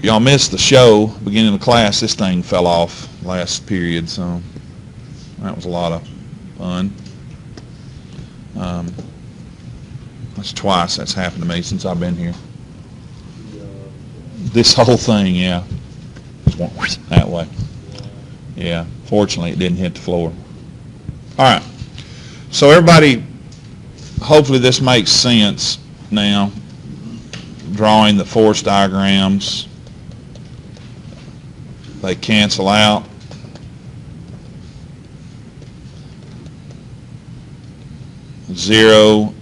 y'all missed the show beginning of the class. This thing fell off last period, so that was a lot of fun. That's twice that's happened to me since I've been here. This whole thing, yeah, that way. Yeah, fortunately it didn't hit the floor. All right, so everybody, hopefully this makes sense now, drawing the force diagrams. They cancel out. Zero,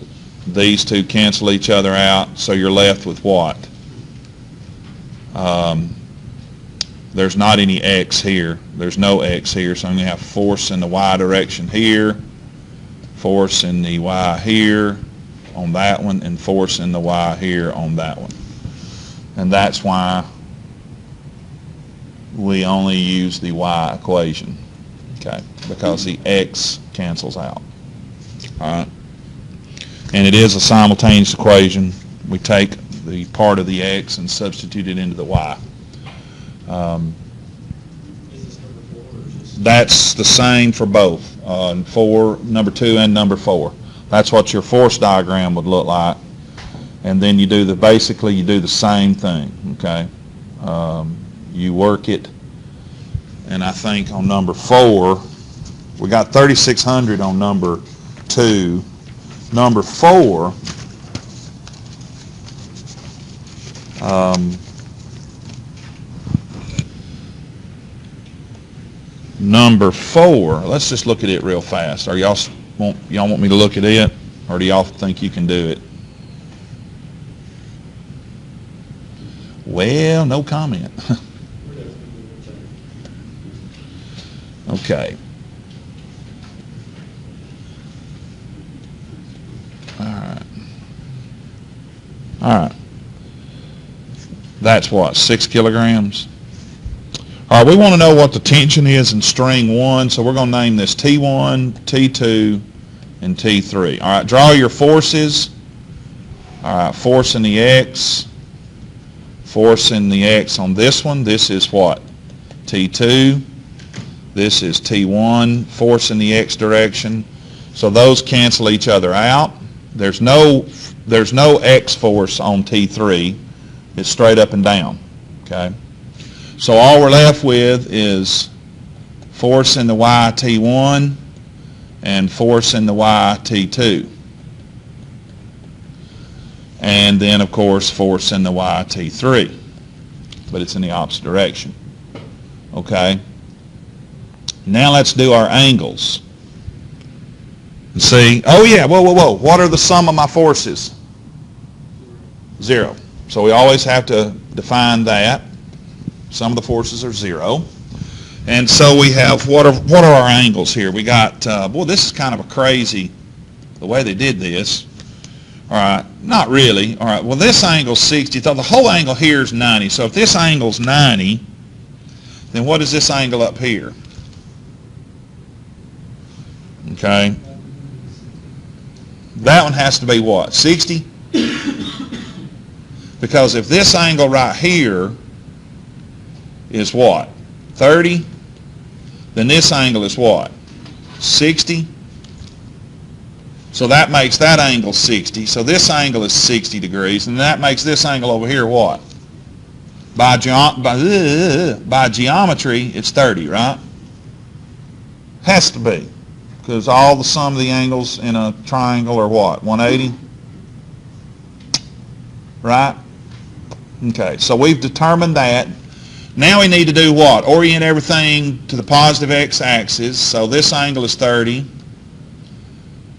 these two cancel each other out, so you're left with what? There's not any x here. There's no x here, so I'm going to have force in the y direction here, force in the y here on that one, and force in the y here on that one. And that's why we only use the y equation, okay, because the x cancels out. All right. And it is a simultaneous equation. We take the part of the x and substitute it into the y. That's the same for both, for number 2 and number 4. That's what your force diagram would look like. And then you do basically you do the same thing, okay? You work it, and I think on number 4, we got 3,600 on number 2. Number 4, let's just look at it real fast. Y'all want me to look at it, or do y'all think you can do it? Well, no comment. Okay. All right. That's what, 6 kilograms? All right, we want to know what the tension is in string 1, so we're going to name this T1, T2, and T3. All right, draw your forces. All right, force in the X. Force in the X on this one. This is what? T2. This is T1. Force in the X direction. So those cancel each other out. There's no X force on T3. It's straight up and down, okay? So all we're left with is force in the Y T1 and force in the Y T2. And then, of course, force in the Y T3. But it's in the opposite direction, okay? Now let's do our angles. See, oh yeah, whoa. What are the sum of my forces? 0. So we always have to define that. Sum of the forces are 0. And so we have, what are our angles here? We got, boy, this is kind of a crazy, the way they did this. All right, not really. All right, well, this angle's 60. So the whole angle here is 90. So if this angle's 90, then what is this angle up here? Okay. That one has to be what? 60? Because if this angle right here is what? 30? Then this angle is what? 60? So that makes that angle 60. So this angle is 60 degrees. And that makes this angle over here what? By geometry, it's 30, right? Has to be. Because all the sum of the angles in a triangle are what? 180? Right? Okay, so we've determined that. Now we need to do what? Orient everything to the positive x-axis. So this angle is 30.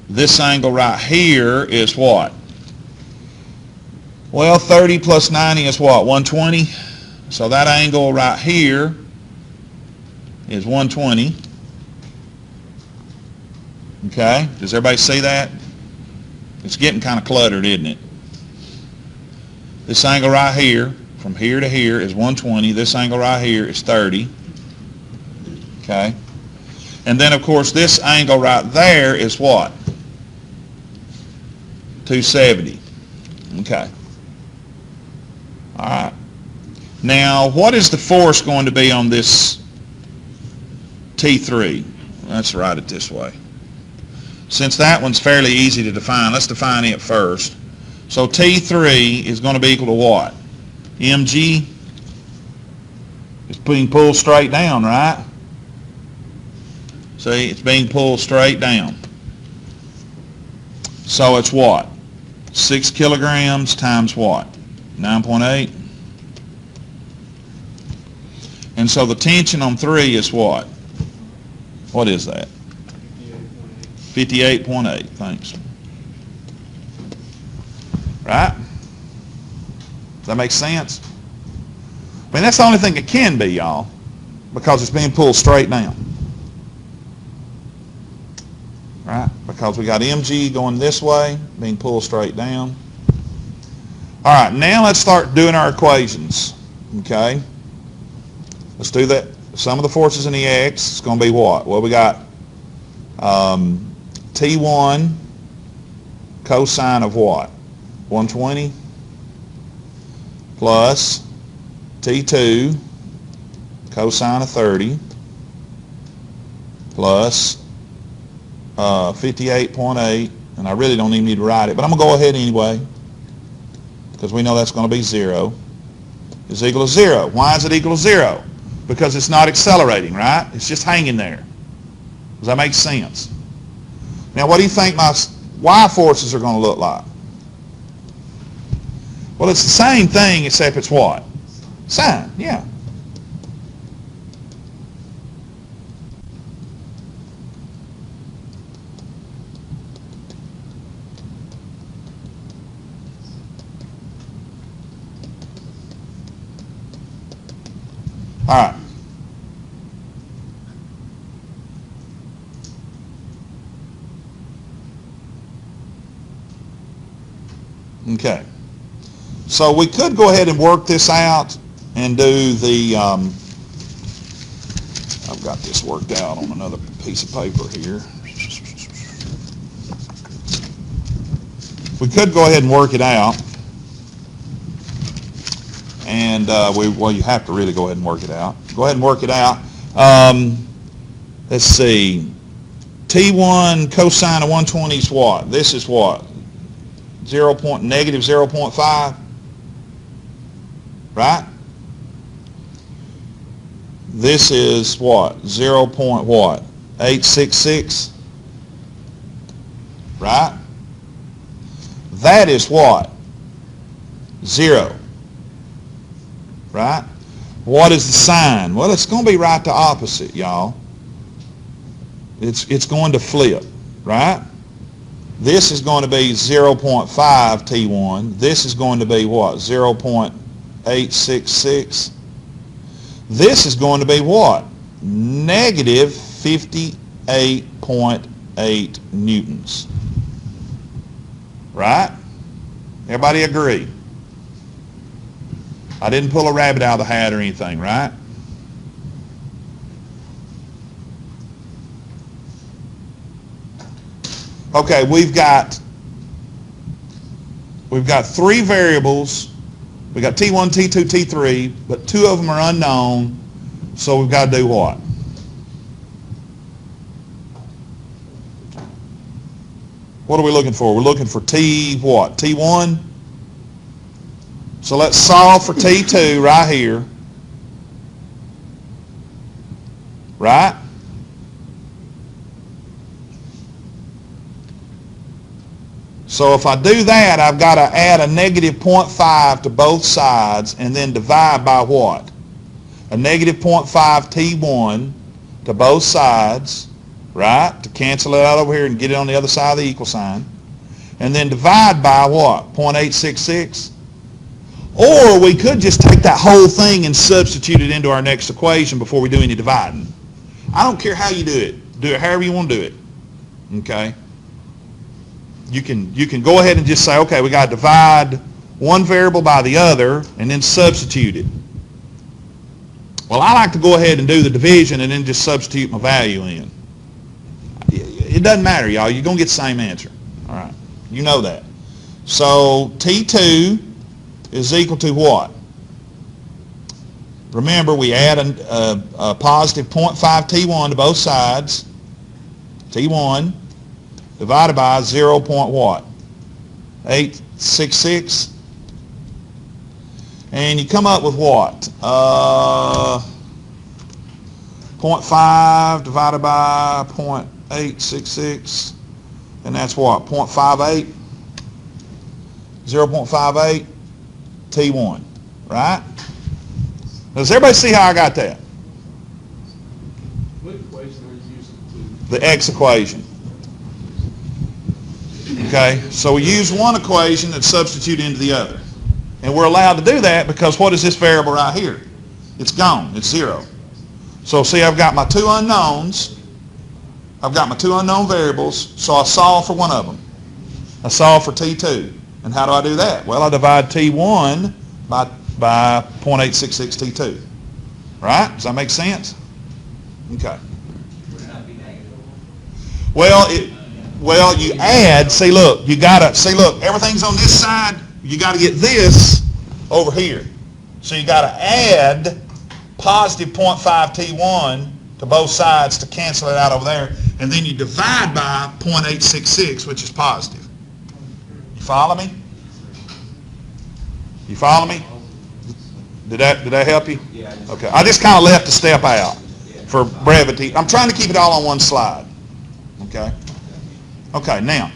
This angle right here is what? Well, 30 plus 90 is what? 120? So that angle right here is 120. Okay, does everybody see that? It's getting kind of cluttered, isn't it? This angle right here, from here to here, is 120. This angle right here is 30. Okay? And then, of course, this angle right there is what? 270. Okay. All right. Now, what is the force going to be on this T3? Let's write it this way. Since that one's fairly easy to define, let's define it first. So T3 is going to be equal to what? mg is being pulled straight down, right? See, it's being pulled straight down. So it's what? 6 kilograms times what? 9.8. And so the tension on 3 is what? What is that? 58.8. Thanks. Right? Does that make sense? I mean, that's the only thing it can be, y'all, because it's being pulled straight down. Right? Because we got mg going this way, being pulled straight down. All right, now let's start doing our equations. Okay? Let's do that. Sum of the forces in the x is going to be what? Well, we got T1 cosine of what? 120 plus T2 cosine of 30 plus 58.8, and I really don't even need to write it, but I'm going to go ahead anyway because we know that's going to be 0, is equal to 0. Why is it equal to 0? Because it's not accelerating, right? It's just hanging there. Does that make sense? Now, what do you think my y forces are going to look like? Well, it's the same thing except it's what? Sine, yeah. All right. Okay. So we could go ahead and work this out and do the, I've got this worked out on another piece of paper here. We could go ahead and work it out. And well, you have to really go ahead and work it out. Go ahead and work it out. Let's see. T1 cosine of 120 is what? This is what? Negative 0.5, right? This is what? 866, right? That is what? 0, right? What is the sign? Well, it's going to be right the opposite, y'all. It's going to flip, right? This is going to be 0.5 T1. This is going to be what? 0.866. This is going to be what? Negative 58.8 newtons. Right? Everybody agree? I didn't pull a rabbit out of the hat or anything, right? Okay, we've got 3 variables. We've got T1, T2, T3, but 2 of them are unknown, so we've got to do what? What are we looking for? We're looking for T what? T1? So let's solve for T2 right here. Right? So if I do that, I've got to add a negative 0.5 to both sides and then divide by what? A negative 0.5 T1 to both sides, right? To cancel it out over here and get it on the other side of the equal sign. And then divide by what? 0.866? Or we could just take that whole thing and substitute it into our next equation before we do any dividing. I don't care how you do it. Do it however you want to do it. Okay? You can go ahead and just say, okay, we got to divide one variable by the other and then substitute it. Well, I like to go ahead and do the division and then just substitute my value in. It doesn't matter, y'all. You're going to get the same answer. All right. You know that. So T2 is equal to what? remember we add a positive 0.5 T1 to both sides. T1 divided by 0. What? 866. And you come up with what? 0.5 divided by 0.866. And that's what? 0.58? 0.58 T1. Right? Does everybody see how I got that? What equation are you using to? The X equation. Okay, so we use one equation and substitute into the other. And we're allowed to do that because what is this variable right here? It's gone. It's 0. So see, I've got my two unknowns. I've got my two unknown variables, so I solve for one of them. I solve for T2. And how do I do that? Well, I divide T1 by 0.866 T2. Right? Does that make sense? Okay. Well, you add, see look, everything's on this side, you gotta get this over here. So you gotta add positive 0.5 T1 to both sides to cancel it out over there, and then you divide by 0.866, which is positive. You follow me? You follow me? Did that help you? Yeah. Okay. I just kind of left a step out for brevity. I'm trying to keep it all on one slide. Okay. Okay. Now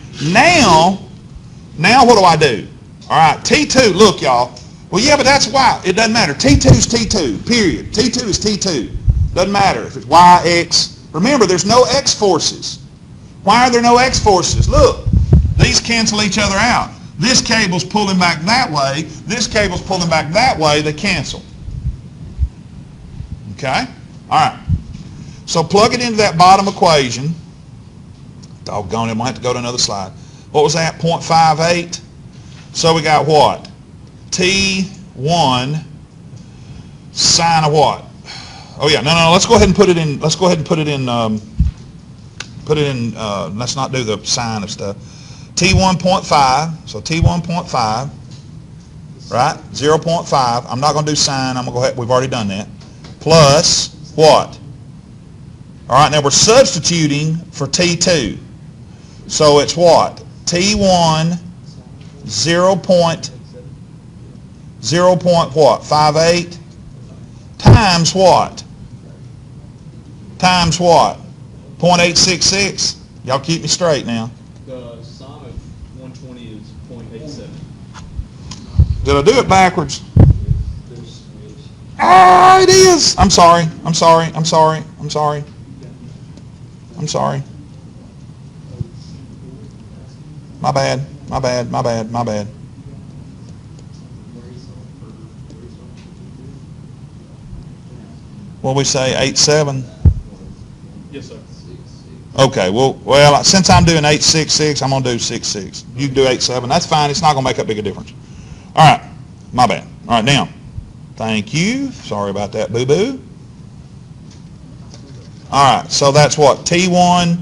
what do I do? All right. T2. Look, y'all. Well, yeah, but that's why it doesn't matter. T2 is T2. Period. T2 is T2. Doesn't matter if it's Y, X. Remember, there's no X forces. Why are there no X forces? Look, these cancel each other out. This cable's pulling back that way. This cable's pulling back that way. They cancel. Okay? All right. So plug it into that bottom equation. Doggone it, I might have to go to another slide. What was that? 0.58. So we got what? T1 sine of what? Oh yeah, no, let's go ahead and put it in, let's not do the sine of stuff. T1.5, so T1.5, right? 0.5. I'm not going to do sine. I'm going to go ahead. We've already done that. Plus what? All right, now we're substituting for T2. So it's what? T1 0. What? 58 times what? Times what? 0.866. Y'all keep me straight now. The sine of 120 is 0.87. Did I do it backwards? Ah, it is. I'm sorry. My bad. What we say, 8.7? Yes, sir. Okay, well, since I'm doing 8.66, I'm going to do 6.6. You can do 8.7. That's fine. It's not going to make that big a difference. All right. My bad. All right, now. Thank you. Sorry about that, boo-boo. All right, so that's what? T1,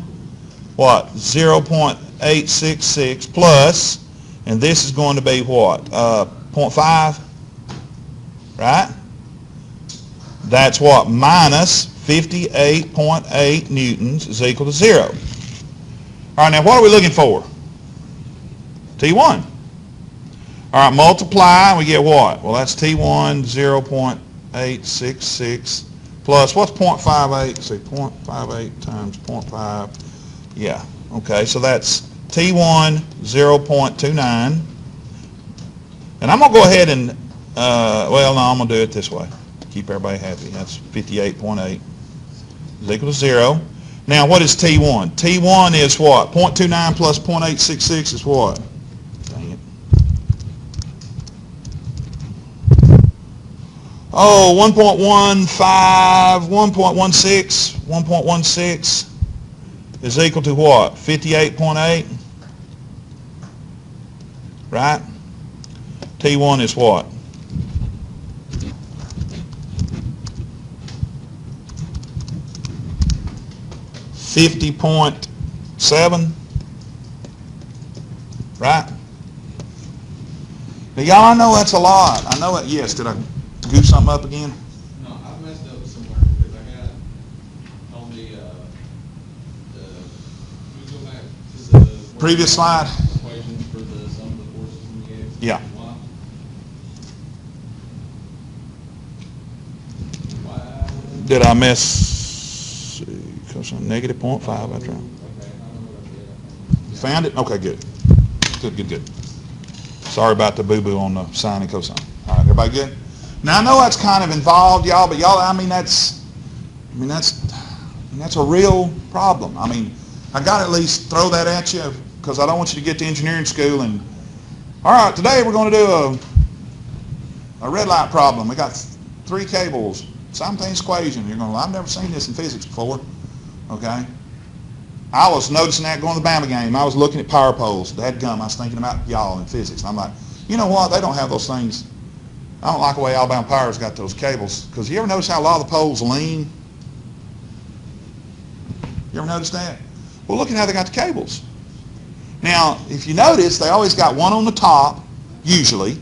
what? 0.866 plus, and this is going to be what? 0.5, right? That's what? Minus 58.8 newtons is equal to 0. All right, now what are we looking for? T1. All right, multiply, and we get what? Well, that's T1, 0.866 plus, what's 0.58? See, 0.58 times 0.5. Yeah, okay, so that's T1, 0.29. And I'm going to go ahead and, I'm going to do it this way. Keep everybody happy. That's 58.8 is equal to 0. Now, what is T1? T1 is what? 0.29 plus 0.866 is what? Dang it. Oh, 1.16 is equal to what? 58.8? Right? T1 is what? $50.7, right? Now, y'all, I know that's a lot. I know it. Yes, did I goof something up again? No, we go back to the Previous slide. equations for the sum of the forces in the X. Yeah. Y. Did I miss? Cosine negative 0.5 after all. Okay, I don't know what I did. You found it? Okay, good. Good. Sorry about the boo-boo on the sine and cosine. All right, everybody good? Now I know that's kind of involved, y'all, but y'all, that's a real problem. I mean, I got to at least throw that at you because I don't want you to get to engineering school and, all right, today we're going to do a red light problem. We got 3 cables, simultaneous equation. You're going, well, I've never seen this in physics before. Okay? I was noticing that going to the Bama game. I was looking at power poles. Dadgum, I was thinking about y'all in physics. And I'm like, you know what? They don't have those things. I don't like the way Alabama Power's got those cables. Because you ever notice how a lot of the poles lean? You ever notice that? Well, look at how they got the cables. Now, if you notice, they always got one on the top, usually,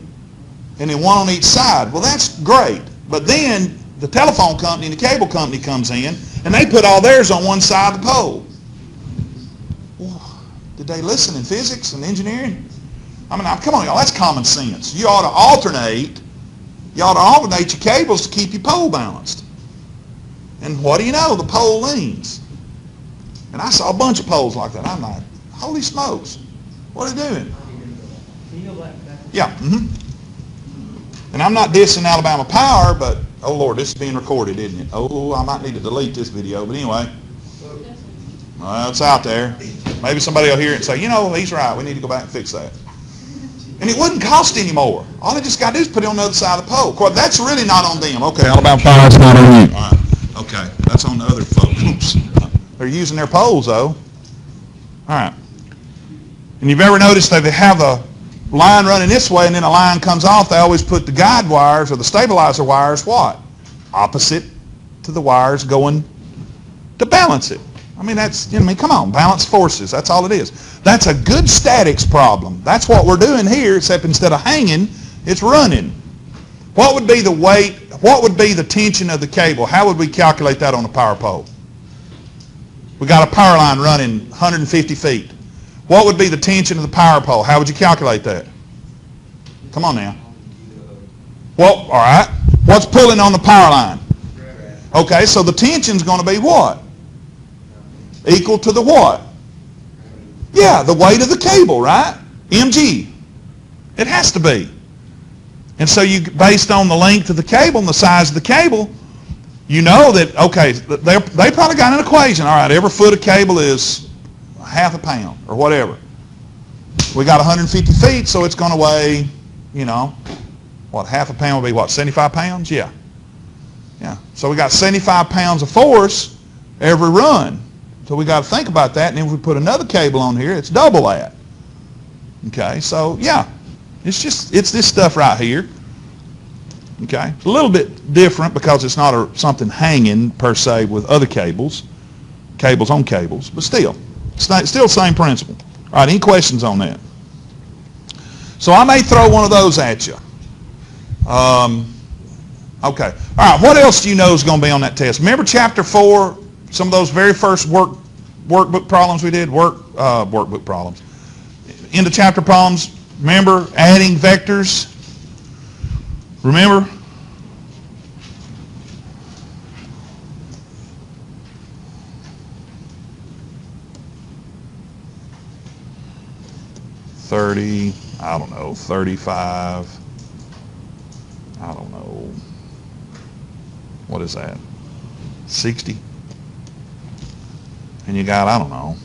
and then one on each side. Well, that's great. But then the telephone company and the cable company comes in, and they put all theirs on one side of the pole. Did they listen in physics and engineering? I mean, come on, y'all, that's common sense. You ought to alternate your cables to keep your pole balanced. And what do you know? The pole leans. And I saw a bunch of poles like that. I'm like, holy smokes, what are they doing? Yeah, And I'm not dissing Alabama Power, but, oh Lord, this is being recorded, isn't it? Oh, I might need to delete this video, but anyway. Well, it's out there. Maybe somebody will hear it and say, you know, he's right. We need to go back and fix that. And it wouldn't cost any more. All they just got to do is put it on the other side of the pole. Of course, that's really not on them. Okay, Alabama Power, it's not on you. All right. Okay, that's on the other folks. Oops. They're using their poles, though. All right. And you've ever noticed that they have a line running this way and then a line comes off, they always put the guide wires or the stabilizer wires, what? Opposite to the wires going to balance it. I mean, come on, balance forces. That's all it is. That's a good statics problem. That's what we're doing here, except instead of hanging, it's running. What would be the weight? What would be the tension of the cable? How would we calculate that on a power pole? We got a power line running 150 feet. What would be the tension of the power pole? How would you calculate that? Come on now. Well, all right. What's pulling on the power line? Okay, so the tension's going to be what? Equal to the what? Yeah, the weight of the cable, right? mg. It has to be. And so you, based on the length of the cable and the size of the cable, you know that, okay, they probably got an equation. All right, every foot of cable is half a pound or whatever. We got 150 feet, so it's going to weigh, you know, what, half a pound would be what, 75 pounds? Yeah. Yeah. So we got 75 pounds of force every run. So we got to think about that, and then if we put another cable on here, it's double that. Okay, so yeah, it's this stuff right here. Okay, it's a little bit different because it's not something hanging per se with other cables on cables, but still the same principle. All right, any questions on that? So I may throw one of those at you. Okay, all right, what else do you know is going to be on that test? Remember chapter 4, some of those very first workbook problems we did, workbook problems. Into chapter problems, remember adding vectors? Remember? $30, I don't know, $35, I don't know, what is that, 60? And you got, I don't know,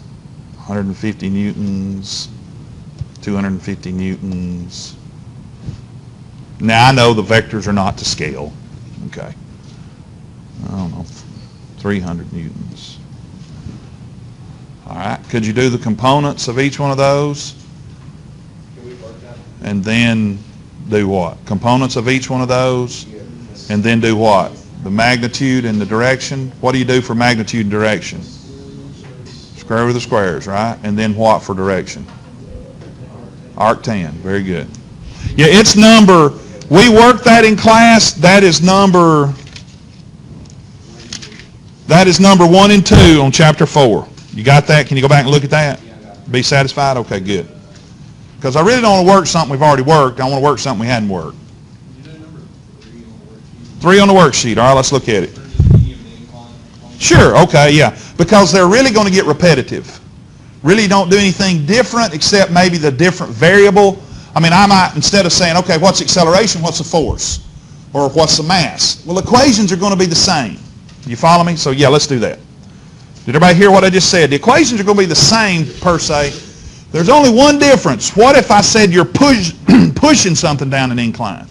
150 newtons, 250 newtons. Now I know the vectors are not to scale, okay. I don't know, 300 newtons. All right, could you do the components of each one of those? And then do what? Components of each one of those? And then do what? The magnitude and the direction? What do you do for magnitude and direction? Square root of the squares, right? And then what for direction? Arc 10. Very good. Yeah, it's number, we worked that in class. That is number That is number 1 and 2 on chapter 4. You got that? Can you go back and look at that? Be satisfied? Okay, good. Because I really don't want to work something we've already worked. I want to work something we hadn't worked. You know number 3 on the worksheet? 3 on the worksheet. All right, let's look at it. Just medium and incline. Sure, okay, yeah. Because they're really going to get repetitive. Really don't do anything different except maybe the different variable. I mean, I might, instead of saying, okay, what's acceleration, what's the force? Or what's the mass? Well, equations are going to be the same. You follow me? So, yeah, let's do that. Did everybody hear what I just said? The equations are going to be the same, per se. There's only one difference. What if I said you're pushing something down an incline?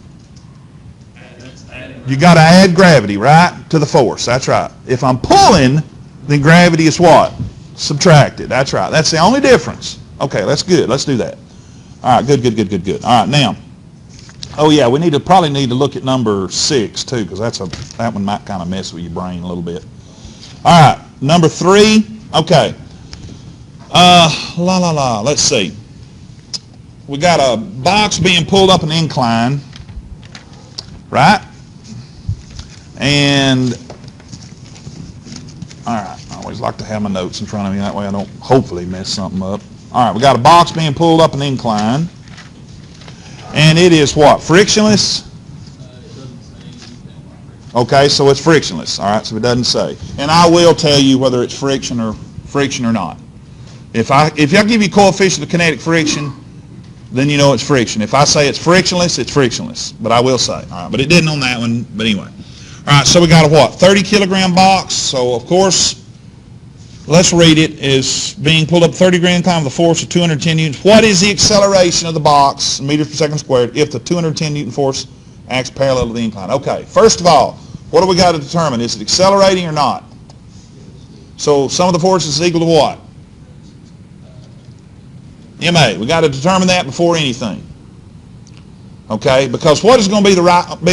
You got to add gravity, right, to the force. That's right. If I'm pulling, then gravity is what? Subtracted. That's right. That's the only difference. Okay, that's good. Let's do that. All right, good. All right, now, oh yeah, we probably need to look at number 6 too, because that one might kind of mess with your brain a little bit. All right, number 3. Okay. Let's see. We got a box being pulled up an incline, right? And all right, I always like to have my notes in front of me. That way I don't hopefully mess something up. All right, we got a box being pulled up an incline. And it is what? Frictionless? It doesn't say anything about friction. Okay, so it's frictionless. All right, so it doesn't say. And I will tell you whether it's friction or not. If I give you coefficient of kinetic friction, then you know it's friction. If I say it's frictionless, it's frictionless. But I will say. All right, but it didn't on that one. But anyway. All right, so we got a what? 30 kilogram box. So, of course, let's read it. Is being pulled up 30 degree incline with a force of 210 newtons. What is the acceleration of the box, meters per second squared, if the 210 newton force acts parallel to the incline? Okay, first of all, what do we got to determine? Is it accelerating or not? So, sum of the forces is equal to what? MA. We got to determine that before anything. Okay, because what is going to be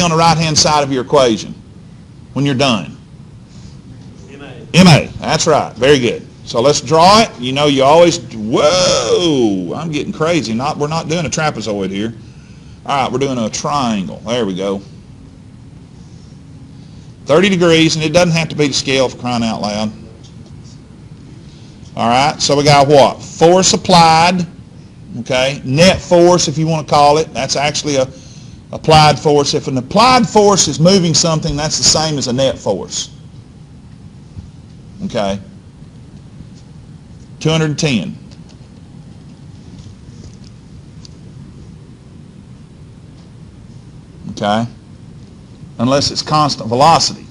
on the right-hand side of your equation when you're done? MA. That's right. Very good. So let's draw it. You know, you always, whoa, I'm getting crazy. We're not doing a trapezoid here. All right, we're doing a triangle. There we go. 30 degrees, and it doesn't have to be to scale for crying out loud. All right, so we got what? Force applied, okay? Net force, if you want to call it. That's actually a applied force. If an applied force is moving something, that's the same as a net force. Okay? 210. Okay? Unless it's constant velocity.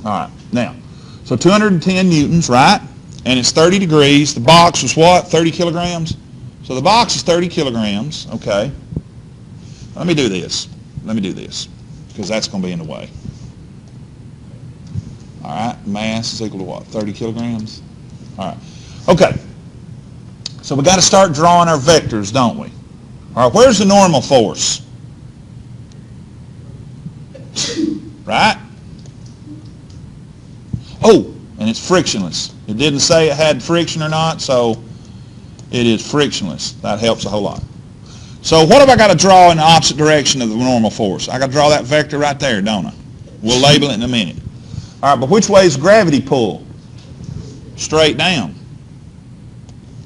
All right, now, so 210 newtons, right? And it's 30 degrees. The box was what? 30 kilograms? So the box is 30 kilograms, okay? Let me do this, because that's going to be in the way. All right, mass is equal to what? 30 kilograms? All right, okay. So we got to start drawing our vectors, don't we? All right, where's the normal force? Right? Oh, and it's frictionless. It didn't say it had friction or not, so it is frictionless. That helps a whole lot. So what have I got to draw in the opposite direction of the normal force? I got to draw that vector right there, don't I? We'll label it in a minute. All right, but which way is gravity pull? Straight down.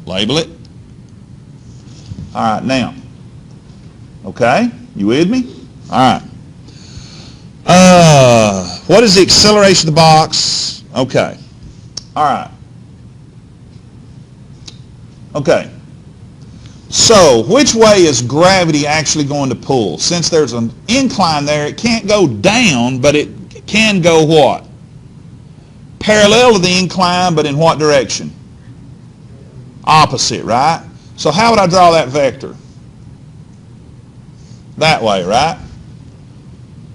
Label it. All right, now. Okay, you with me? All right. What is the acceleration of the box? Okay. All right. Okay. So, which way is gravity actually going to pull? Since there's an incline there, it can't go down, but it can go what? Parallel to the incline, but in what direction? Opposite, right? So how would I draw that vector? That way, right?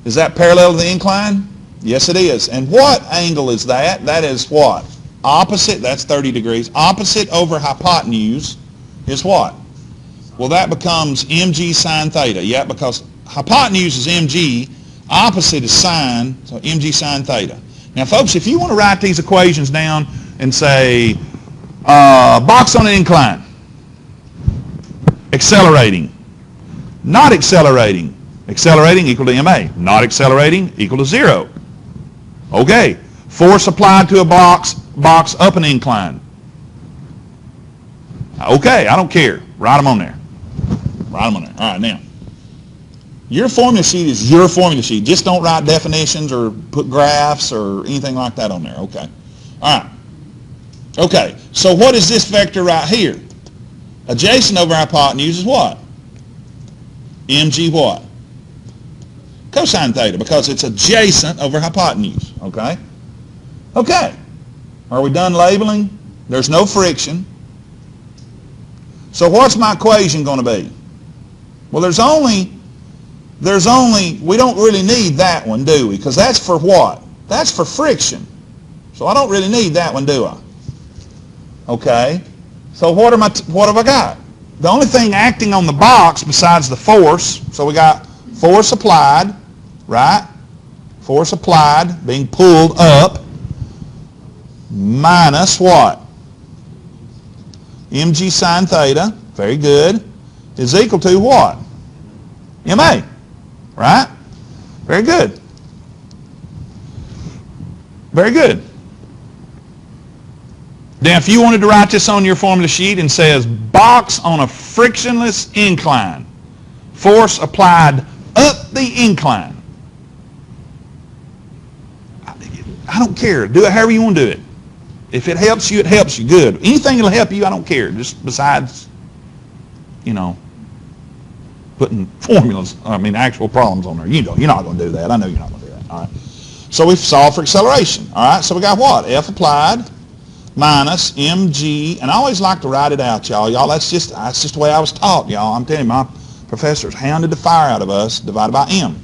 Is that parallel to the incline? Yes, it is. And what angle is that? That is what? Opposite, that's 30 degrees. Opposite over hypotenuse is what? Well, that becomes mg sine theta. Yeah, because hypotenuse is mg, opposite is sine, so mg sine theta. Now, folks, if you want to write these equations down and say, box on an incline, accelerating, not accelerating equal to ma, not accelerating equal to 0. Okay, Force applied to a box up an incline. Okay, I don't care. Write them on there. Write them on there. All right, now. Your formula sheet is your formula sheet. Just don't write definitions or put graphs or anything like that on there. Okay. All right. Okay, so what is this vector right here? Adjacent over hypotenuse is what? Mg what? Cosine theta, because it's adjacent over hypotenuse. Okay? Okay. Are we done labeling? There's no friction. So what's my equation going to be? Well, there's only, we don't really need that one, do we? Because that's for what? That's for friction. So I don't really need that one, do I? Okay. So what have I got? The only thing acting on the box besides the force, so we got force applied, right? Force applied, being pulled up, minus what? Mg sine theta, very good, is equal to what? Ma, right? Very good. Very good. Now, if you wanted to write this on your formula sheet and says, box on a frictionless incline, force applied up the incline. I don't care. Do it however you want to do it. If it helps you, it helps you. Good. Anything that'll help you, I don't care. Just besides, putting formulas, actual problems on there. You're not going to do that. I know you're not going to do that. All right. So we've solved for acceleration. All right. So we got what? F applied minus mg, and I always like to write it out, y'all. That's just the way I was taught, y'all. I'm telling you, my professors hounded the fire out of us, divided by m.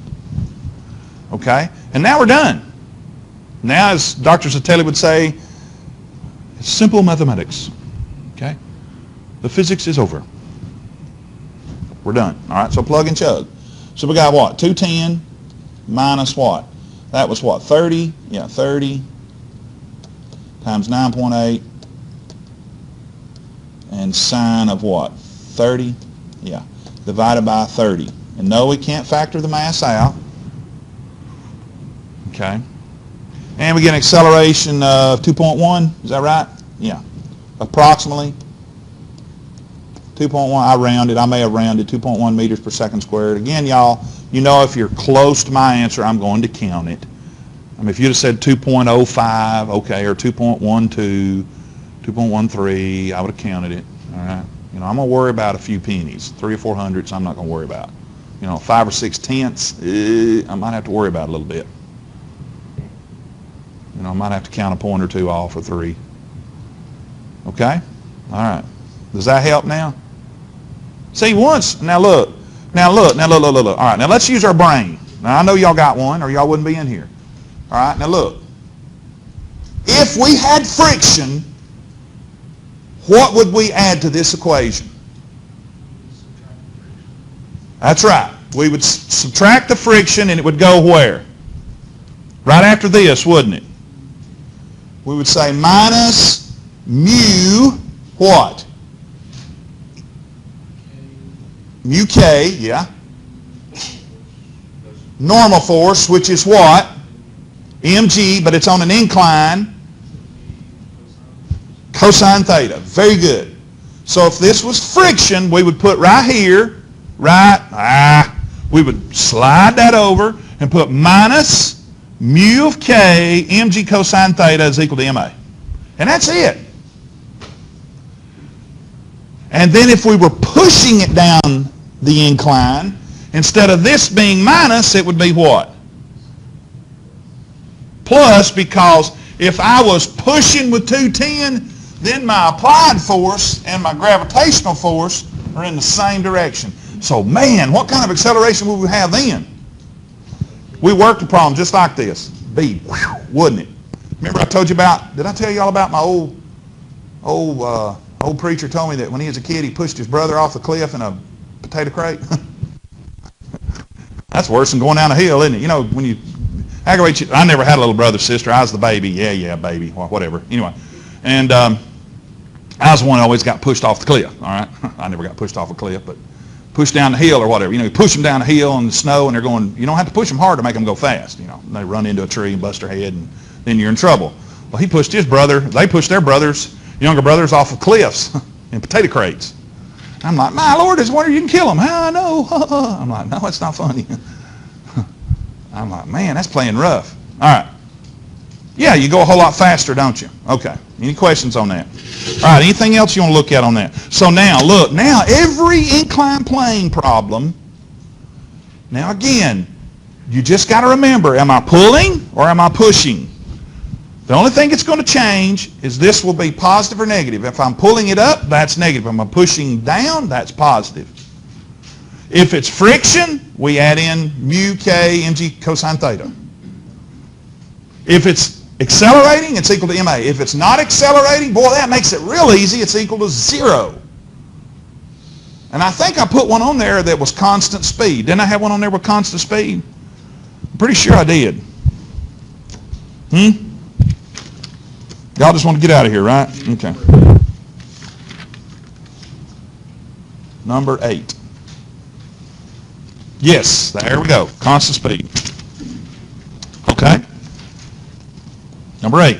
Okay? And now we're done. Now, as Dr. Zatelli would say, it's simple mathematics. Okay? The physics is over. We're done. All right? So plug and chug. So we got what? 210 minus what? That was what? 30? Yeah, 30 times 9.8 and sine of what? 30? Yeah. Divided by 30. And no, we can't factor the mass out. Okay. And we get an acceleration of 2.1. Is that right? Yeah. Approximately 2.1. I rounded. I may have rounded 2.1 meters per second squared. Again, y'all, if you're close to my answer, I'm going to count it. If you'd have said 2.05, okay, or 2.12, 2.13, I would have counted it. All right. I'm going to worry about a few pennies, 3 or 4 hundredths. I'm not going to worry about. 5 or 6 tenths, I might have to worry about a little bit. I might have to count a point or two off or 3. Okay? All right. Does that help now? See, once, now look. All right, now let's use our brain. Now, I know y'all got one or y'all wouldn't be in here. All right, now look. If we had friction, what would we add to this equation? That's right. We would subtract the friction and it would go where? Right after this, wouldn't it? We would say minus mu what? Mu k, yeah. Normal force, which is what? Mg, but it's on an incline. Cosine theta. Very good. So if this was friction, we would put right here, we would slide that over and put minus mu of k, mg cosine theta is equal to ma. And that's it. And then if we were pushing it down the incline, instead of this being minus, it would be what? Plus, because if I was pushing with 210, then my applied force and my gravitational force are in the same direction. So, man, what kind of acceleration would we have then? We worked the problem just like this. B, wouldn't it? Remember I told you about, did I tell you all about my old preacher told me that when he was a kid, he pushed his brother off the cliff in a potato crate? That's worse than going down a hill, isn't it? When you aggravate you. I never had a little brother, sister. I was the baby. Yeah, baby. Well, whatever. Anyway. And I was the one that always got pushed off the cliff. All right. I never got pushed off a cliff, but pushed down the hill or whatever. You push them down the hill in the snow and they're going, you don't have to push them hard to make them go fast. They run into a tree and bust their head and then you're in trouble. Well, he pushed his brother. They pushed their younger brothers off of cliffs in potato crates. I'm like, my Lord, there's water, you can kill them. How I know? I'm like, no, it's not funny. I'm like, man, that's playing rough. All right. Yeah, you go a whole lot faster, don't you? Okay. Any questions on that? All right, anything else you want to look at on that? So now, look, now every inclined plane problem, now again, you just got to remember, am I pulling or am I pushing? The only thing it's going to change is this will be positive or negative. If I'm pulling it up, that's negative. If I'm pushing down, that's positive. If it's friction, we add in mu k mg cosine theta. If it's accelerating, it's equal to ma. If it's not accelerating, boy, that makes it real easy. It's equal to 0. And I think I put one on there that was constant speed. Didn't I have one on there with constant speed? I'm pretty sure I did. Y'all just want to get out of here, right? Okay. Number 8. Yes, there we go. Constant speed. Okay. Number 8.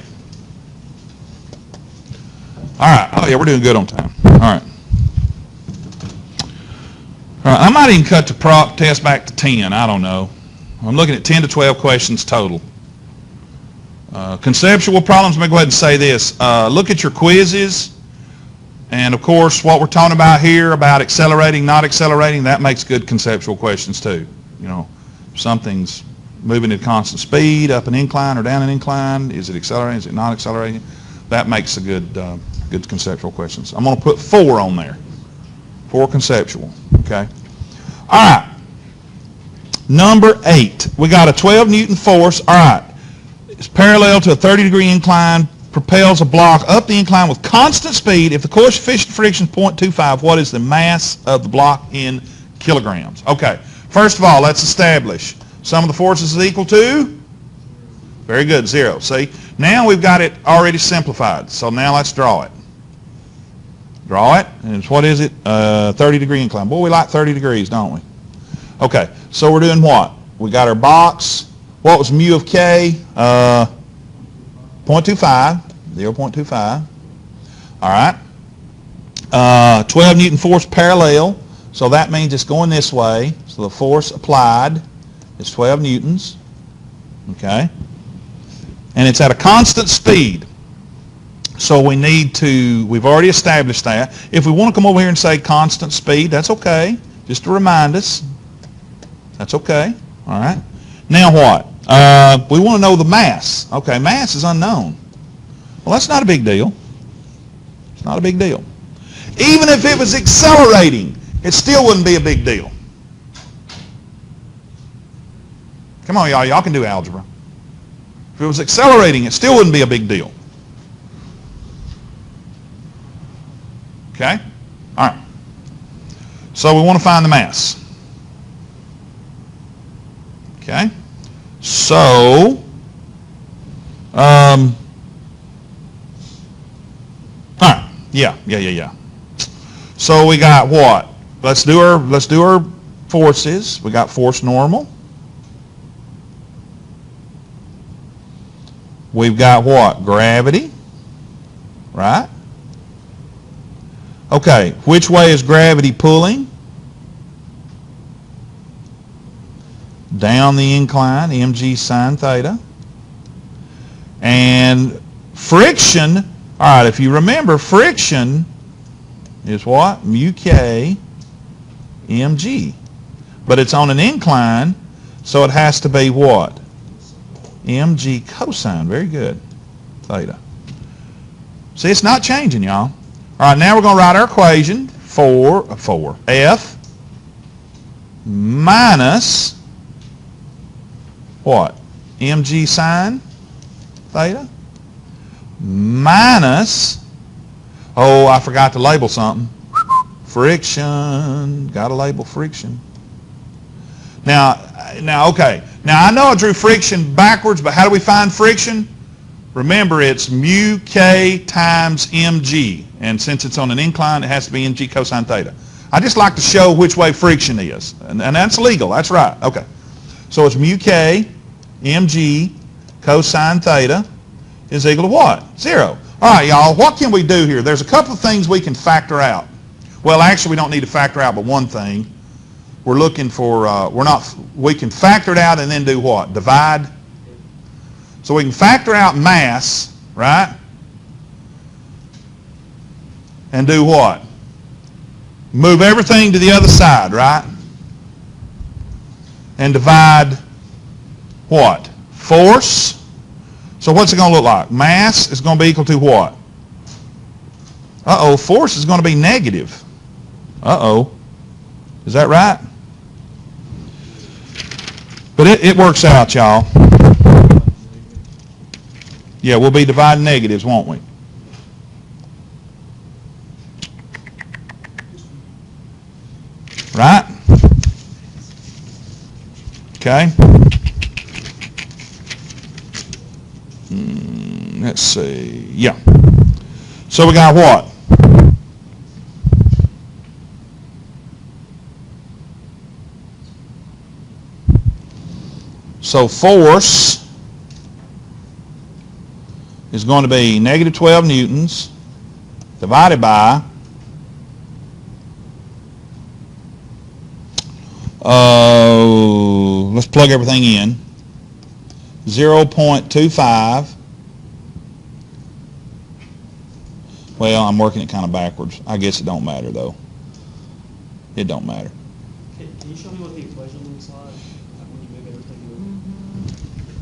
All right. Oh, yeah, we're doing good on time. All right. All right. I might even cut the prop test back to 10. I don't know. I'm looking at 10 to 12 questions total. Conceptual problems, let me go ahead and say this. Look at your quizzes. And, of course, what we're talking about here about accelerating, not accelerating, that makes good conceptual questions too. You know, something's moving at constant speed, up an incline or down an incline. Is it accelerating? Is it not accelerating? That makes a good conceptual questions. I'm going to put 4 on there. 4 conceptual. Okay. All right. Number 8. We got a 12 Newton force. All right. It's parallel to a 30-degree incline, propels a block up the incline with constant speed. If the coefficient of friction is 0.25, what is the mass of the block in kilograms? Okay. First of all, let's establish sum of the forces is equal to? Very good, 0. See? Now we've got it already simplified. So now let's draw it. Draw it. And it's, what is it? 30-degree incline. Boy, we like 30 degrees, don't we? Okay. So we're doing what? We got our box. What was mu of k? 0.25. 0.25. All right. 12 Newton force parallel. So that means it's going this way. So the force applied is 12 newtons. Okay. And it's at a constant speed. So we need to, we've already established that. If we want to come over here and say constant speed, that's okay. Just to remind us. That's okay. All right. Now what? We want to know the mass. Okay, mass is unknown. Well, that's not a big deal. It's not a big deal. Even if it was accelerating, it still wouldn't be a big deal. Come on, y'all. Y'all can do algebra. If it was accelerating, it still wouldn't be a big deal. Okay? All right. So we want to find the mass. Okay? So, all right. Yeah. So we got what? Let's do our forces. We got force normal. We've got what? Gravity. Right? Okay. Which way is gravity pulling? Down the incline, mg sine theta. And friction, all right, if you remember, friction is what? Mu k mg. But it's on an incline, so it has to be what? Mg cosine. Very good. Theta. See, it's not changing, y'all. All right, now we're going to write our equation for F minus what? Mg sine theta minus, oh, I forgot to label something. Friction. Got to label friction. Now, okay. Now, I know I drew friction backwards, but how do we find friction? Remember, it's mu k times mg. And since it's on an incline, it has to be mg cosine theta. I just like to show which way friction is. And that's legal. That's right. Okay. So it's mu k mg cosine theta is equal to what? 0. All right, y'all, what can we do here? There's a couple of things we can factor out. Well, actually, we don't need to factor out but one thing. We're looking for, we can factor it out and then do what? Divide. So we can factor out mass, right? And do what? Move everything to the other side, right? And divide what? Force. So what's it going to look like? Mass is going to be equal to what? Uh-oh, force is going to be negative. Uh-oh. Is that right? But it works out, y'all. Yeah, we'll be dividing negatives, won't we? Right? Okay. Let's see. Yeah. So we got what? So force is going to be negative 12 newtons divided by let's plug everything in. 0.25. Well, I'm working it kind of backwards. I guess it don't matter though. It don't matter. Can you show me what the equation looks like when you move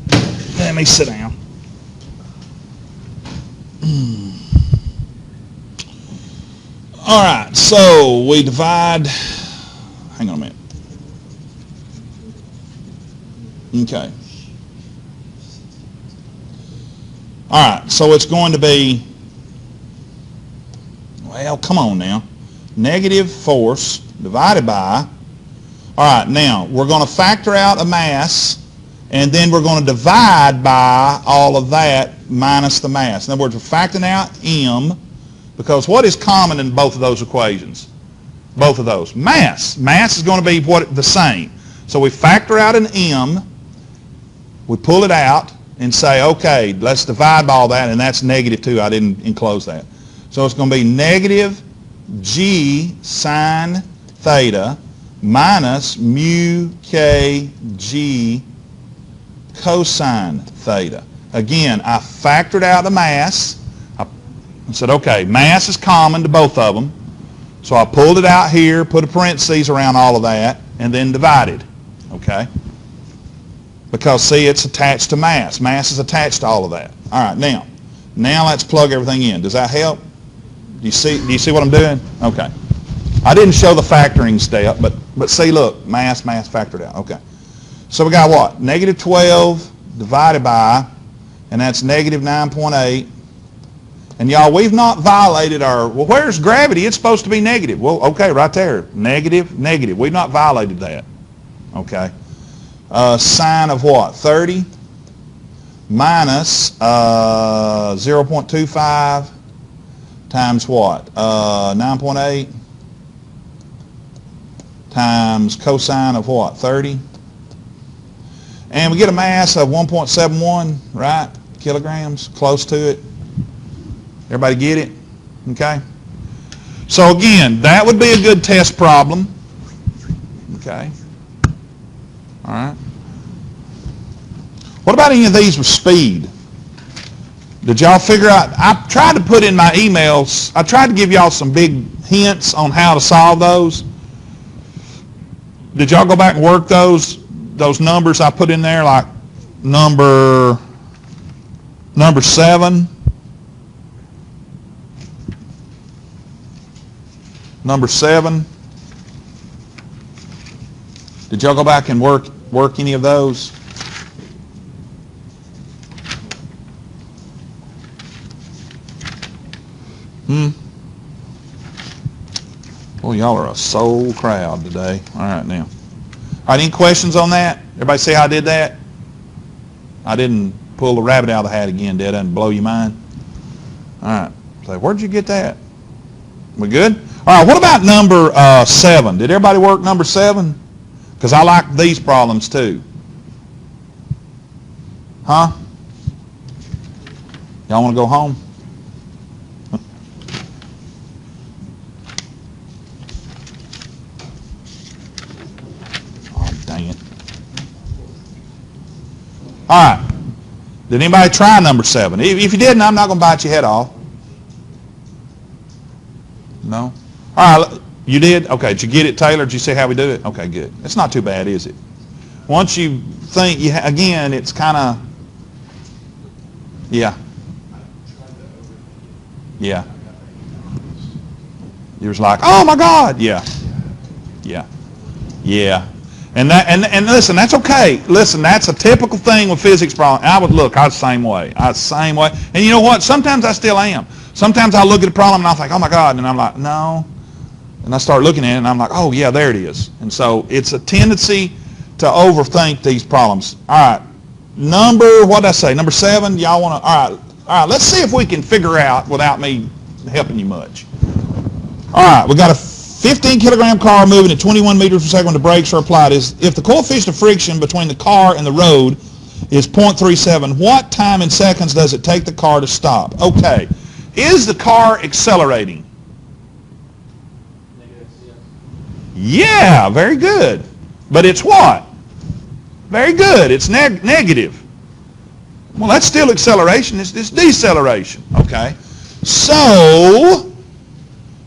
everything? Let me sit down. All right, so we divide, hang on a minute. Okay. All right, so it's going to be, well, come on now. Negative force divided by, all right, now we're going to factor out a mass, and then we're going to divide by all of that minus the mass. In other words, we're factoring out m, because what is common in both of those equations? Both of those. Mass. Mass is going to be the same. So we factor out an m, we pull it out, and say, okay, let's divide by all that, and that's negative 2. I didn't enclose that. So it's going to be negative g sine theta minus mu k g cosine theta. Again, I factored out the mass. I said, okay, mass is common to both of them. So I pulled it out here, put a parentheses around all of that, and then divided. Okay? Because, see, it's attached to mass. Mass is attached to all of that. All right, now let's plug everything in. Does that help? Do you see what I'm doing? Okay. I didn't show the factoring step, but see, look, mass factored out. Okay. So we got what? Negative 12 divided by, and that's negative 9.8. And y'all, we've not violated our, well, where's gravity? It's supposed to be negative. Well, okay, right there. Negative, negative. We've not violated that. Okay. Sine of what? 30 minus 0.25 times what? 9.8 times cosine of what? 30. And we get a mass of 1.71, right? Kilograms, close to it. Everybody get it? Okay. So again, that would be a good test problem. Okay. All right. What about any of these with speed? Did y'all figure out? I tried to put in my emails, I tried to give y'all some big hints on how to solve those. Did y'all go back and work those numbers I put in there, like number 7? Number 7. Did y'all go back and work any of those? Well, y'all are a soul crowd today. All right, now. All right, any questions on that? Everybody see how I did that? I didn't pull the rabbit out of the hat again, did I, and blow your mind? All right. So where'd you get that? We good? All right, what about number 7? Did everybody work number 7? Because I like these problems too. Huh? Y'all want to go home? Oh, dang it. All right. Did anybody try number 7? If you didn't, I'm not going to bite your head off. No? All right. You did? Okay. Did you get it, Taylor? Did you see how we do it? Okay, good. It's not too bad, is it? Once you think, again, it's kind of, yeah. Yeah. You're just like, oh my God. Yeah. Yeah. Yeah. And listen, that's okay. Listen, that's a typical thing with physics problems. I was the same way. And you know what? Sometimes I still am. Sometimes I look at a problem and I think, oh my God, and I'm like, no. And I start looking at it and I'm like, oh yeah, there it is. And so it's a tendency to overthink these problems. All right. What did I say? Number 7. Y'all want to? All right. Let's see if we can figure out without me helping you much. All right. We got a 15 kilogram car moving at 21 meters per second when the brakes are applied. If the coefficient of friction between the car and the road is 0.37, what time in seconds does it take the car to stop? Okay. Is the car accelerating? Yeah, very good. But it's what? Very good. It's negative. Well, that's still acceleration. It's deceleration. Okay. So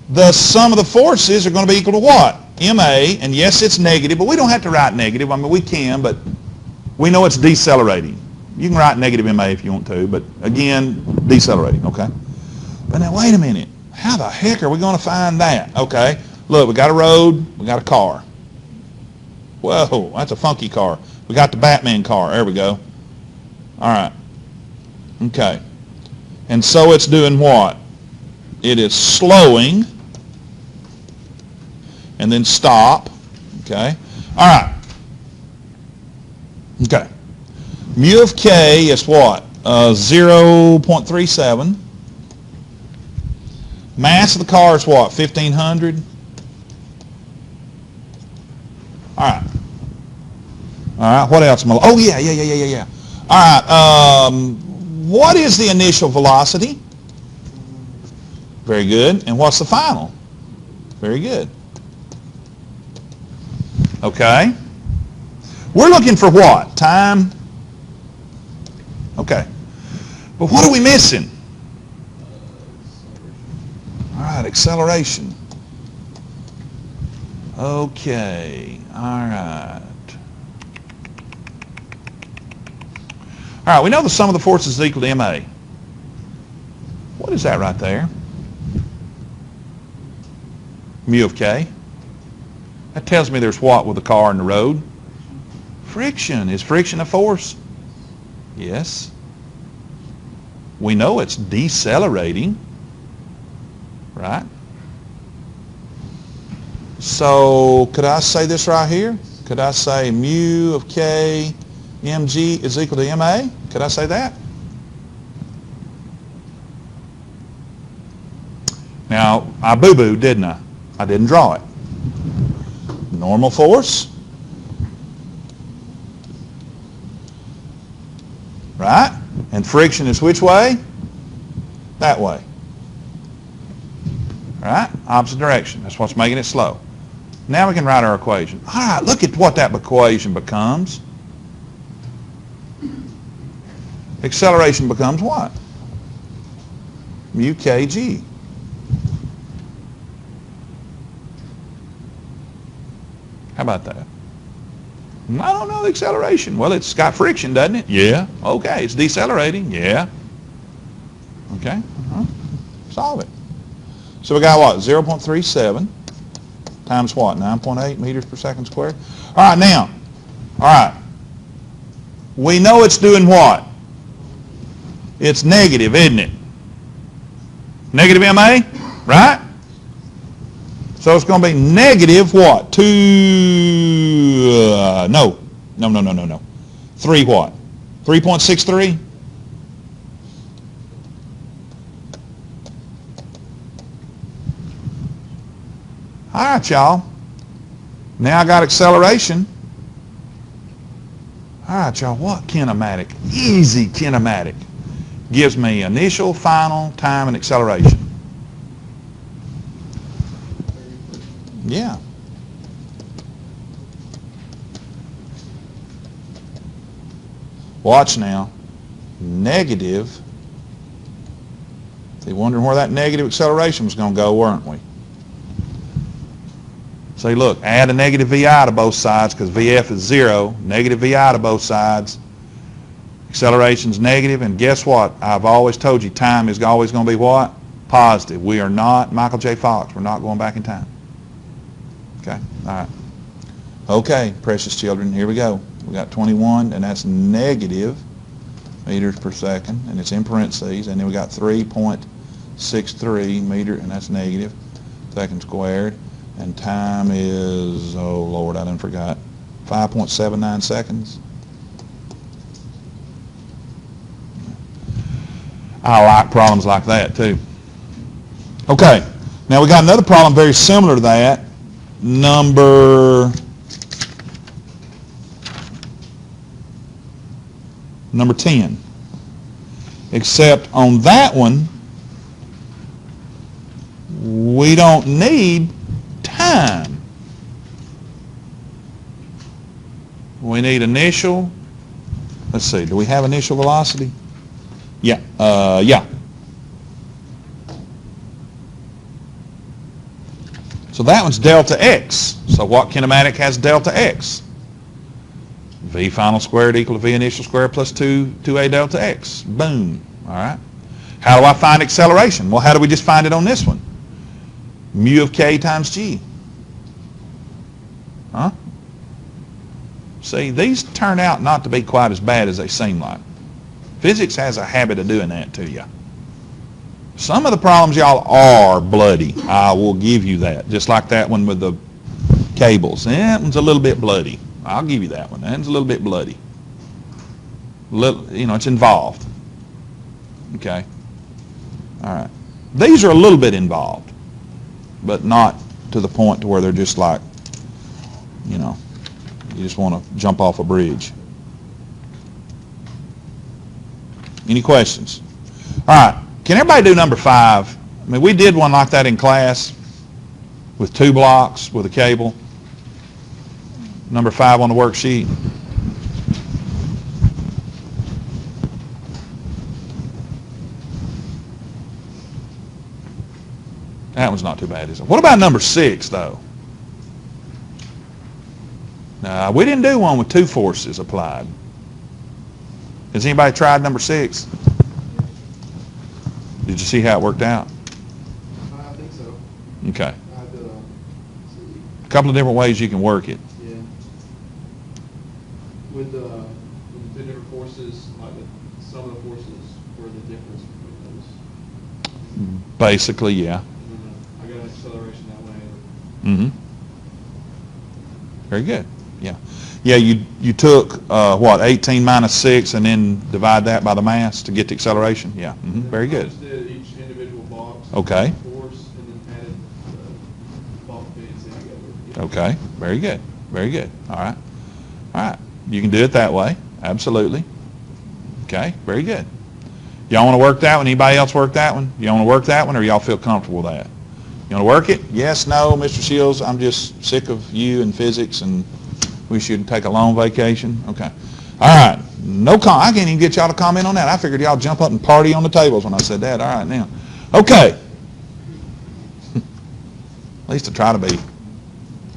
the sum of the forces are going to be equal to what? MA, and yes, it's negative, but we don't have to write negative. I mean, we can, but we know it's decelerating. You can write negative MA if you want to, but again, decelerating, okay? But now, wait a minute. How the heck are we going to find that? Okay, look, we got a road, we got a car. Whoa, that's a funky car. We got the Batman car. There we go. All right. Okay. And so it's doing what? It is slowing and then stop. Okay. All right. Okay. Mu of K is what? 0.37. Mass of the car is what? 1,500. All right. All right. What else? Oh, yeah. All right. What is the initial velocity? Very good. And what's the final? Very good. Okay. We're looking for what? Time? Okay. But what are we missing? All right, acceleration. Okay. All right. All right, we know the sum of the forces is equal to MA. What is that right there? Mu of K. That tells me there's what with the car and the road? Friction. Is friction a force? Yes. We know it's decelerating, right? So could I say this right here? Could I say mu of K mg is equal to ma? Could I say that? Now, I boo-booed, didn't I? I didn't draw it. Normal force. Right? And friction is which way? That way. Right? Opposite direction. That's what's making it slow. Now we can write our equation. All right, look at what that equation becomes. Acceleration becomes what? Mu kg. How about that? I don't know the acceleration. Well, it's got friction, doesn't it? Yeah. Okay. It's decelerating. Yeah. Okay. Solve it. So we got what? 0.37 times what? 9.8 meters per second squared. All right, now. All right. We know it's doing what? It's negative, isn't it? Negative MA, right? So it's going to be negative what? 3 what? 3.63? All right, y'all. Now I got acceleration. All right, y'all. What kinematic? Easy kinematic. gives me initial, final, time, and acceleration. Yeah. Watch now. Negative. See, wondering where that negative acceleration was going to go, weren't we? See, look, add a negative VI to both sides because VF is 0. Negative VI to both sides. Acceleration's negative, and guess what? I've always told you time is always going to be what? Positive. We are not Michael J. Fox. We're not going back in time. Okay? All right. Okay, precious children, here we go. We got 21, and that's negative meters per second, and it's in parentheses, and then we got 3.63 meter, and that's negative second squared, and time is, oh Lord, I done forgot, 5.79 seconds. I like problems like that too. Okay, now we got another problem very similar to that, number 10. Except on that one, we don't need time. We need initial. Let's see, do we have initial velocity? Yeah. Yeah. So that one's delta x. So what kinematic has delta x? V final squared equal to V initial squared plus 2a delta x. Boom. All right. How do I find acceleration? Well, how do we just find it on this one? Mu of k times g. Huh? See, these turn out not to be quite as bad as they seem like. Physics has a habit of doing that to you. Some of the problems, y'all, are bloody. I will give you that. Just like that one with the cables. That one's a little bit bloody. I'll give you that one. That one's a little bit bloody. It's involved. Okay? All right. These are a little bit involved, but not to the point to where they're just like, you just want to jump off a bridge. Any questions? All right. Can everybody do number 5? I mean, we did one like that in class with 2 blocks with a cable. Number 5 on the worksheet. That one's not too bad, is it? What about number 6, though? No, we didn't do one with 2 forces applied. Has anybody tried number 6? Did you see how it worked out? I think so. Okay. I did, A couple of different ways you can work it. yeah. With the 2 different forces, like some of the forces were the difference between those. Basically, yeah. And then I got an acceleration that way. Mm-hmm. Very good. Yeah. Yeah, you took, 18 minus 6 and then divide that by the mass to get the acceleration? Yeah. Mm-hmm. Very good. I just did each individual box. Okay. Force, and then added the bulk bits together. Yeah. Okay. Very good. Very good. All right. All right. You can do it that way. Absolutely. Okay. Very good. Y'all want to work that one? Anybody else work that one? Y'all want to work that one, or y'all feel comfortable with that? You want to work it? Yes, no, Mr. Shields, I'm just sick of you and physics and we should take a long vacation. Okay. All right. I can't even get y'all to comment on that. I figured y'all jump up and party on the tables when I said that. All right, now. Okay. At least I try to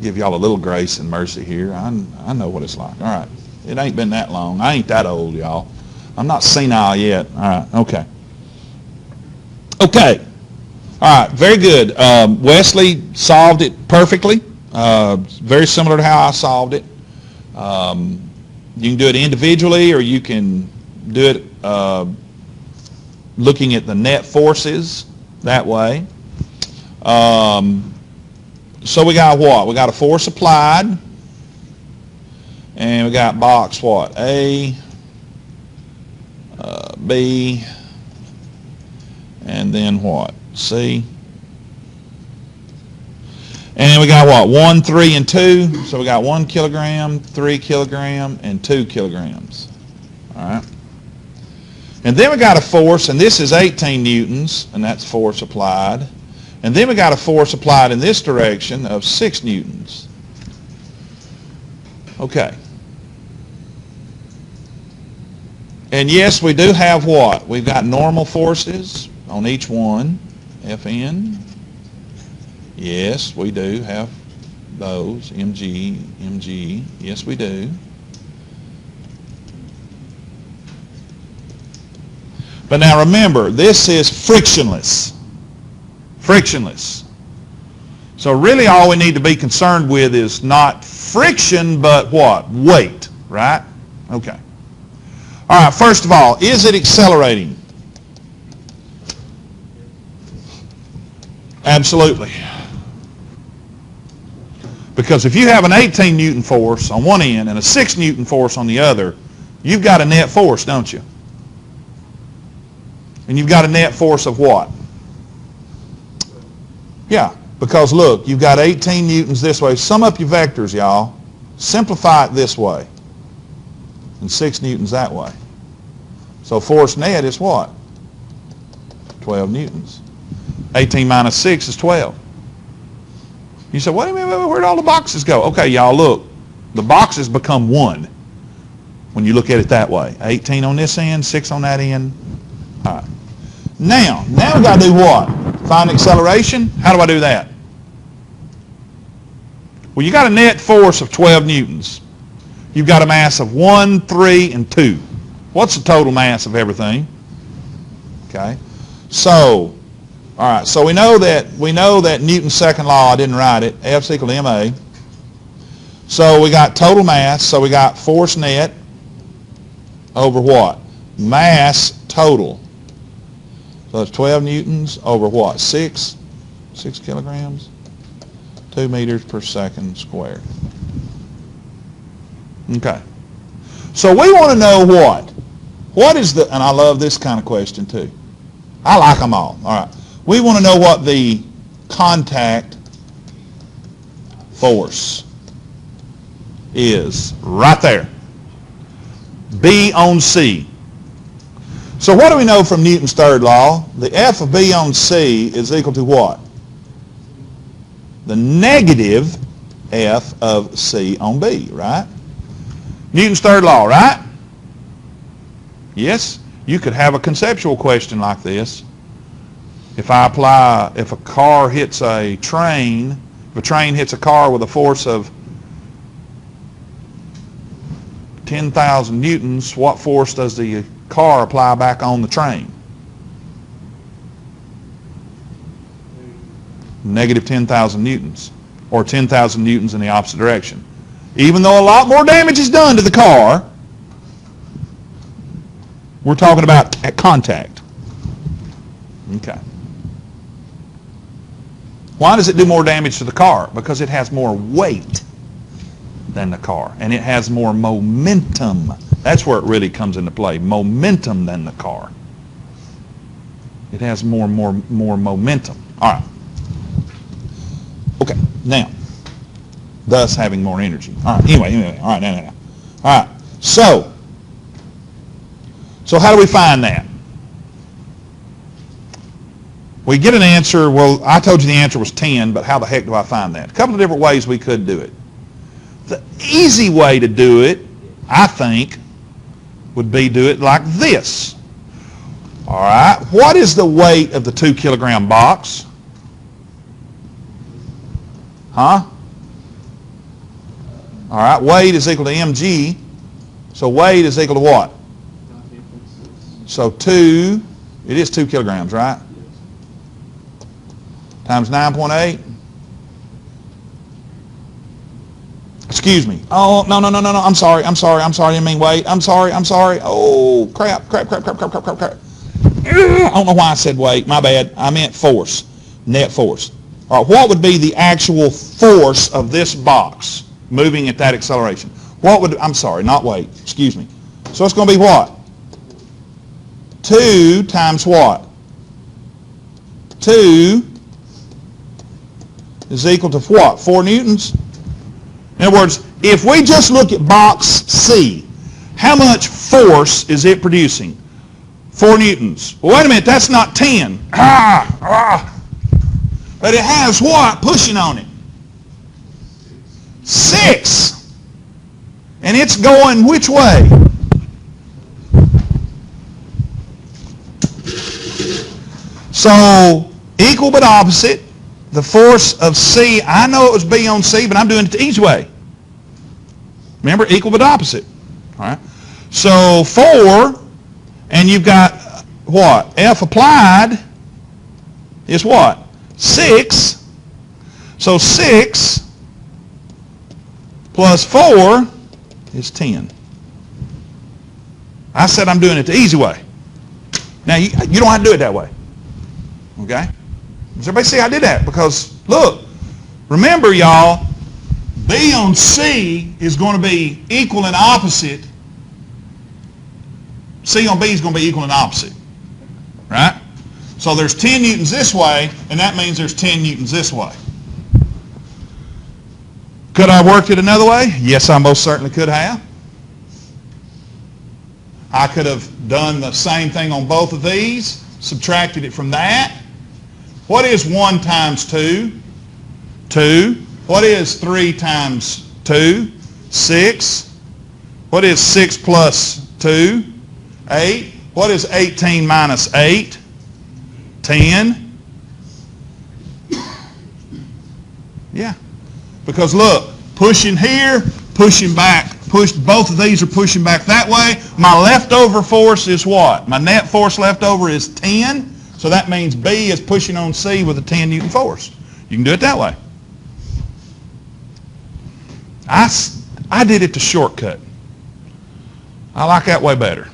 give y'all a little grace and mercy here. I know what it's like. All right. It ain't been that long. I ain't that old, y'all. I'm not senile yet. All right. Okay. Okay. All right. Very good. Wesley solved it perfectly. Very similar to how I solved it. You can do it individually, or you can do it looking at the net forces that way. So we got what? We got a force applied, and we got box what? A, B, and then what? C. And we got what? 1, 3, and 2. So we got 1 kilogram, 3 kilogram, and 2 kilograms. All right. And then we got a force, and this is 18 newtons, and that's force applied. And then we got a force applied in this direction of 6 newtons. Okay. And yes, we do have what? We've got normal forces on each one, Fn. Yes, we do have those, mg, mg. Yes, we do. But now remember, this is frictionless. Frictionless. So really all we need to be concerned with is not friction, but what? Weight, right? Okay. All right, first of all, is it accelerating? Absolutely. Because if you have an 18 Newton force on one end and a 6 Newton force on the other, you've got a net force, don't you? And you've got a net force of what? Yeah, because look, you've got 18 newtons this way. Sum up your vectors, y'all. Simplify it this way. And 6 newtons that way. So force net is what? 12 newtons. 18 minus 6 is 12. You say, wait a minute, where'd all the boxes go? Okay, y'all, look. The boxes become 1 when you look at it that way. 18 on this end, 6 on that end. All right. Now we got to do what? Find acceleration? How do I do that? Well, you got a net force of 12 newtons. You've got a mass of 1, 3, and 2. What's the total mass of everything? Okay. So, all right. So we know that Newton's second law. I didn't write it. F's equal to ma. So we got total mass. So we got force net over what? Mass total. So it's 12 newtons over what? 6 kilograms? 2 meters per second squared. Okay. So we want to know what? What is the, and I love this kind of question too. I like them all. All right. We want to know what the contact force is right there. B on C. So what do we know from Newton's third law? The F of B on C is equal to what? The negative F of C on B, right? Newton's third law, right? Yes? You could have a conceptual question like this. If a car hits a train, if a train hits a car with a force of 10,000 newtons, what force does the car apply back on the train? Negative 10,000 newtons, or 10,000 newtons in the opposite direction. Even though a lot more damage is done to the car, we're talking about at contact. Okay. Why does it do more damage to the car? Because it has more weight than the car, and it has more momentum. That's where it really comes into play. Momentum than the car. It has more momentum. All right. Okay. Now, thus having more energy. All right. Anyway. All right. Now. All right. So how do we find that? We get an answer. Well, I told you the answer was 10, but how the heck do I find that? A couple of different ways we could do it. The easy way to do it, I think, would be do it like this. All right. What is the weight of the 2 kilogram box? Huh? All right. Weight is equal to mg. So weight is equal to what? So it is 2 kilograms, right? Times 9.8. Excuse me. Oh, no. I'm sorry. I didn't mean weight. I'm sorry. Oh, crap. I don't know why I said weight. My bad. I meant force. Net force. All right, what would be the actual force of this box moving at that acceleration? I'm sorry, not weight. Excuse me. So it's going to be what? 2 times what? 2 is equal to what? 4 newtons? In other words, if we just look at box C, how much force is it producing? 4 newtons. Well, wait a minute, that's not 10. But it has what pushing on it? 6. And it's going which way? So, equal but opposite. The force of C, I know it was B on C, but I'm doing it the easy way. Remember, equal but opposite. All right. So 4, and you've got what? F applied is what? 6. So 6 plus 4 is 10. I said I'm doing it the easy way. Now, you don't have to do it that way. Okay? Does everybody see I did that? Because, look, remember, y'all, B on C is going to be equal and opposite. C on B is going to be equal and opposite. Right? So there's 10 newtons this way, and that means there's 10 newtons this way. Could I have worked it another way? Yes, I most certainly could have. I could have done the same thing on both of these, subtracted it from that. What is 1 times 2? 2. What is 3 times 2? 6. What is 6 plus 2? 8. What is 18 minus 8? 10. Yeah. Because look, pushing here, pushing back. Both of these are pushing back that way. My leftover force is what? My net force left over is 10. So that means B is pushing on C with a 10 Newton force. You can do it that way. I did it the shortcut. I like that way better.